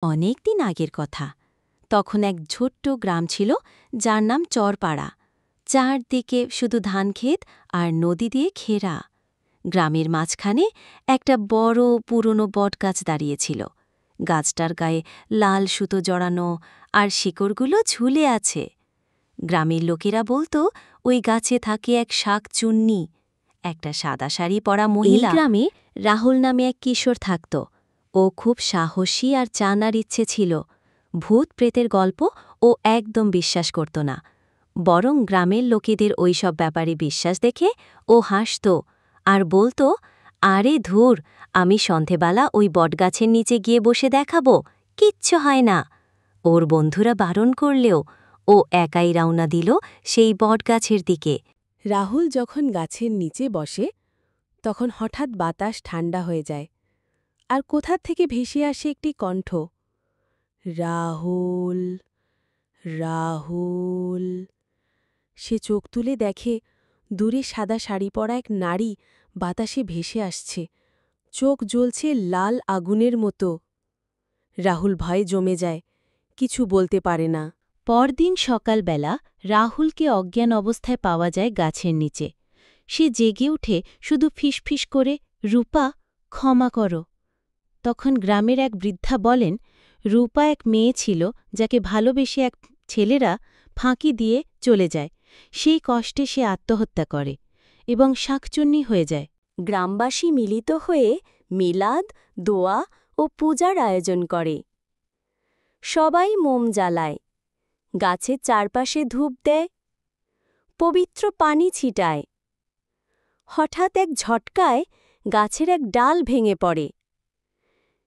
অনেক দিন আগের কথা। তখন এক ছোট্ট গ্রাম ছিল যার নাম চরপাড়া। চারদিকে শুধু ধানক্ষেত আর নদী দিয়ে ঘেরা। গ্রামের মাঝখানে একটা বড় পুরনো বটগাছ দাঁড়িয়েছিল। গাছটার গায়ে লাল সুতো জড়ানো আর শিকড়গুলো ঝুলে আছে। গ্রামের লোকেরা বলতো ওই গাছে থাকে এক শাকচুন্নি, একটা সাদা শাড়ি পরা মহিলা। এই গ্রামে রাহুল নামে এক কিশোর থাকত। ও খুব সাহসী আর জানার ইচ্ছে ছিল। ভূত প্রেতের গল্প ও একদম বিশ্বাস করত না, বরং গ্রামের লোকেদের ওইসব ব্যাপারে বিশ্বাস দেখে ও হাসত আর বলতো, আরে ধুর, আমি সন্ধেবেলা ওই বটগাছের নিচে গিয়ে বসে দেখাবো, কিচ্ছু হয় না। ওর বন্ধুরা বারণ করলেও ও একাই রওনা দিল সেই বটগাছের দিকে। রাহুল যখন গাছের নিচে বসে তখন হঠাৎ বাতাস ঠান্ডা হয়ে যায়, আর কোথা থেকে ভেসে আসে একটি কণ্ঠ, রাহুল, রাহুল। সে চোখ তুলে দেখে দূরে সাদা শাড়ি পরা এক নারী বাতাসে ভেসে আসছে, চোখ জ্বলছে লাল আগুনের মতো। রাহুল ভয়ে জমে যায়, কিছু বলতে পারে না। পরদিন সকালবেলা রাহুলকে অজ্ঞান অবস্থায় পাওয়া যায় গাছের নিচে। সে জেগে উঠে শুধু ফিসফিস করে, রূপা, ক্ষমা করো। তখন গ্রামের এক বৃদ্ধা বলেন, রূপা এক মেয়ে ছিল যাকে ভালোবেসে এক ছেলেরা ফাঁকি দিয়ে চলে যায়। সেই কষ্টে সে আত্মহত্যা করে এবং শাকচুন্নি হয়ে যায়। গ্রামবাসী মিলিত হয়ে মিলাদ, দোয়া ও পূজার আয়োজন করে। সবাই মোম জ্বালায়, গাছের চারপাশে ধূপ দেয়, পবিত্র পানি ছিটায়। হঠাৎ এক ঝটকায় গাছের এক ডাল ভেঙে পড়ে।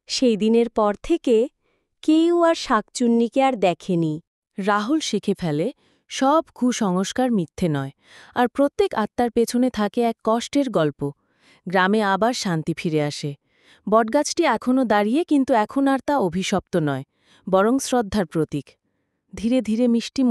সেই দিনের পর থেকে কেউ আর শাকচুন্নিকে আর দেখেনি। রাহুল শিখে ফেলে, সব কুসংস্কার মিথ্যে নয়, আর প্রত্যেক আত্মার পেছনে থাকে এক কষ্টের গল্প। গ্রামে আবার শান্তি ফিরে আসে। বটগাছটি এখনও দাঁড়িয়ে, কিন্তু এখন আর তা অভিশপ্ত নয়, বরং শ্রদ্ধার প্রতীক। ধীরে ধীরে মিষ্টি